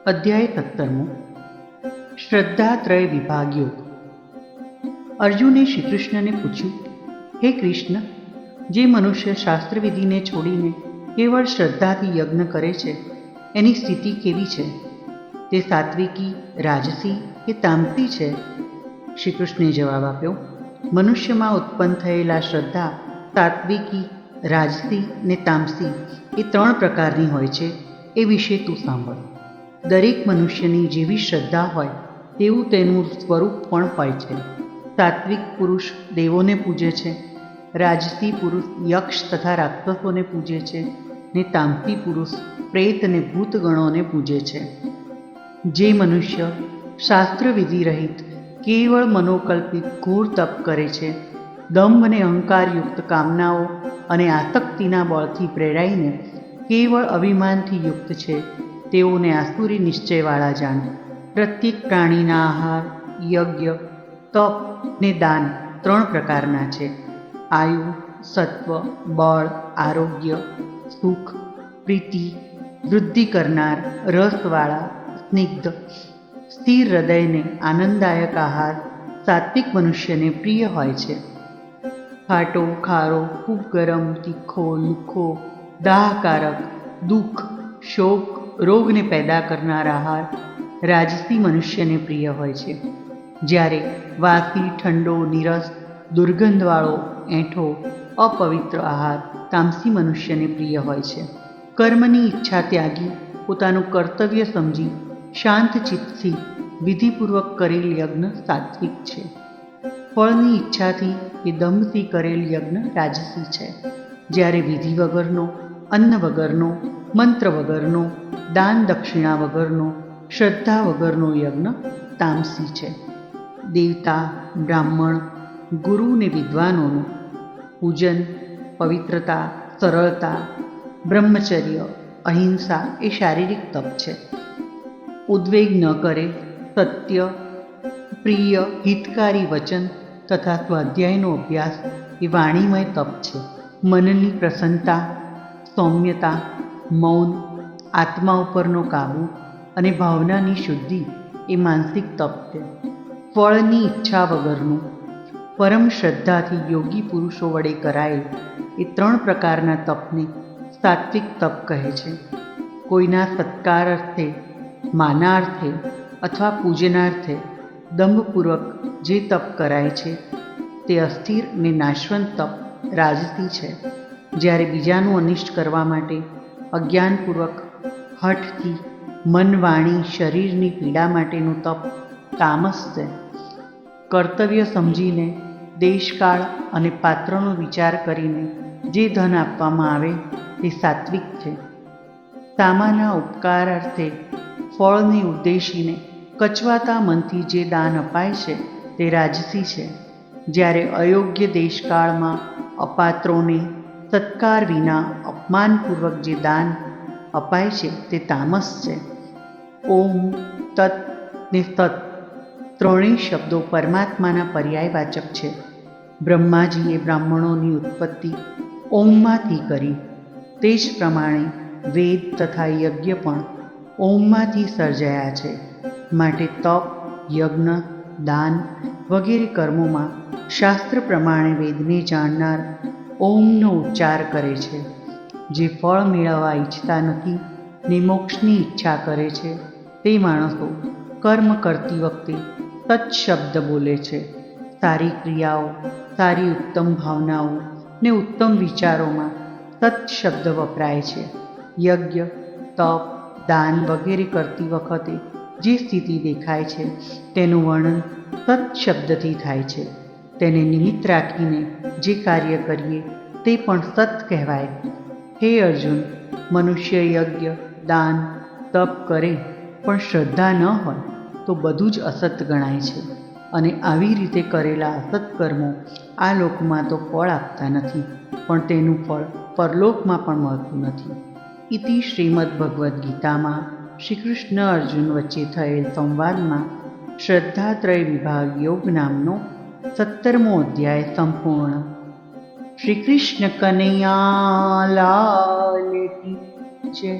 અધ્યાય 17 શ્રદ્ધાત્રય વિભાગ યોગ. અર્જુને શ્રી કૃષ્ણને પૂછ્યું, હે કૃષ્ણ, જે મનુષ્ય શાસ્ત્રવિધિને છોડીને કેવળ શ્રદ્ધાથી યજ્ઞ કરે છે એની સ્થિતિ કેવી છે? તે સાત્વિકી, રાજસી કે તામસી છે? શ્રી કૃષ્ણે જવાબ આપ્યો, મનુષ્યમાં ઉત્પન્ન થયેલા શ્રદ્ધા સાત્વિકી, રાજસી ને તામસી એ 3 પ્રકારની હોય છે. એ વિશે તું સાંભળ. દરેક મનુષ્યની જેવી શ્રદ્ધા હોય તેવું તેનું સ્વરૂપ પણ હોય છે. સાત્વિક પુરુષ દેવોને પૂજે છે, રાજસી પુરુષ યક્ષ તથા રાક્ષસોને પૂજે છે ને તામસી પુરુષ પ્રેત અને ભૂતગણોને પૂજે છે. જે મનુષ્ય શાસ્ત્રવિધિ રહિત કેવળ મનોકલ્પિત ઘોર તપ કરે છે, દંભ અને અહંકારયુક્ત કામનાઓ અને આસક્તિના બળથી પ્રેરાઈને કેવળ અભિમાનથી યુક્ત છે, તેઓને આસુરી નિશ્ચયવાળા જાણ. પ્રત્યેક પ્રાણીના આહાર, યજ્ઞ, તપ ને દાન 3 પ્રકારના છે. આયુ, સત્વ, બળ, આરોગ્ય, સુખ, પ્રીતિ, વૃદ્ધિ કરનાર, રસવાળા, સ્નિગ્ધ, સ્થિર હૃદયને આનંદદાયક આહાર સાત્વિક મનુષ્યને પ્રિય હોય છે. ખાટો, ખારો, ખૂબ ગરમ, તીખો, લુખ્ખો, દાહકારક, દુઃખ, શોક, રોગને પેદા કરનાર આહાર રાજસી મનુષ્યને પ્રિય હોય છે. જ્યારે વાસી, ઠંડો, નીરસ, દુર્ગંધવાળો, એઠો, અપવિત્ર આહાર તામસી મનુષ્યને પ્રિય હોય છે. કર્મની ઈચ્છા ત્યાગી પોતાનું કર્તવ્ય સમજી શાંત ચિત્તથી વિધિપૂર્વક કરેલ યજ્ઞ સાત્વિક છે. ફળની ઈચ્છાથી કે દંભથી કરેલ યજ્ઞ રાજસી છે. જ્યારે વિધિ વગરનો, અન્ન વગરનો, મંત્ર વગરનો, દાન દક્ષિણા વગરનો, શ્રદ્ધા વગરનો યજ્ઞ તામસી છે. દેવતા, બ્રાહ્મણ, ગુરુ ને વિદ્વાનોનું પૂજન, પવિત્રતા, સરળતા, બ્રહ્મચર્ય, અહિંસા એ શારીરિક તપ છે. ઉદ્વેગ ન કરે, સત્ય, પ્રિય, હિતકારી વચન તથા સ્વાધ્યાયનો અભ્યાસ એ વાણીમય તપ છે. મનની પ્રસન્નતા, સૌમ્યતા, મૌન, આત્મા ઉપરનો કાબુ અને ભાવનાની શુદ્ધિ એ માનસિક તપ છે. ફળની ઈચ્છા વગરનું, પરમ શ્રદ્ધાથી યોગી પુરુષો વડે કરાયેલ એ 3 પ્રકારના તપને સાત્વિક તપ કહે છે. કોઈના સત્કાર અર્થે, માનાર્થે અથવા પૂજનાર્થે દંભપૂર્વક જે તપ કરાય છે તે અસ્થિર અને નાશવંત તપ રાજસી છે. જ્યારે બીજાનું અનિષ્ટ કરવા માટે અજ્ઞાનપૂર્વક હઠથી મન, વાણી, શરીરની પીડા માટેનું તપ તામસ છે. કર્તવ્ય સમજીને, દેશકાળ અને પાત્રનો વિચાર કરીને જે ધન આપવામાં આવે તે સાત્વિક છે. સામાના ઉપકાર અર્થે ફળને ઉદ્દેશીને કચવાતા મનથી જે દાન અપાય છે તે રાજસી છે. જ્યારે અયોગ્ય દેશકાળમાં અપાત્રોને સત્કાર વિના અપમાનપૂર્વક જે દાન અપાય છે તે તામસ છે. ઓમ, તત ને સત 3 શબ્દો પરમાત્માના પર્યાયવાચક છે. બ્રહ્માજીએ બ્રાહ્મણોની ઉત્પત્તિ ઓમમાંથી કરી, તે જ પ્રમાણે વેદ તથા યજ્ઞ પણ ઓમમાંથી સર્જાયા છે. માટે તપ, યજ્ઞ, દાન વગેરે કર્મોમાં શાસ્ત્ર પ્રમાણે વેદને જાણનાર ઓમનો ઉચ્ચાર કરે છે. જે ફળ મેળવવા ઈચ્છતા નથી ને મોક્ષની ઈચ્છા કરે છે તે માણસો કર્મ કરતી વખતે તત્ શબ્દ બોલે છે. સારી ક્રિયાઓ, સારી ઉત્તમ ભાવનાઓ ને ઉત્તમ વિચારોમાં તત્ શબ્દ વપરાય છે. યજ્ઞ, તપ, દાન વગેરે કરતી વખતે જે સ્થિતિ દેખાય છે તેનું વર્ણન તત્ શબ્દથી થાય છે. તેને નિમિત્ત રાખીને જે કાર્ય કરીએ તે પણ સત કહેવાય. હે અર્જુન, મનુષ્ય યજ્ઞ, દાન, તપ કરે પણ શ્રદ્ધા ન હોય તો બધું જ અસત ગણાય છે. અને આવી રીતે કરેલા અસત કર્મો આ લોકમાં તો ફળ આપતા નથી, પણ તેનું ફળ પરલોકમાં પણ મળતું નથી. ઇતિ શ્રીમદ્ ભગવદ્ ગીતામાં શ્રી કૃષ્ણ અર્જુન વચ્ચે થયેલ સંવાદમાં શ્રદ્ધાત્રય વિભાગ યોગ નામનો 17મો અધ્યાય સંપૂર્ણ. શ્રી કૃષ્ણ કનૈયા લાલ કી જય.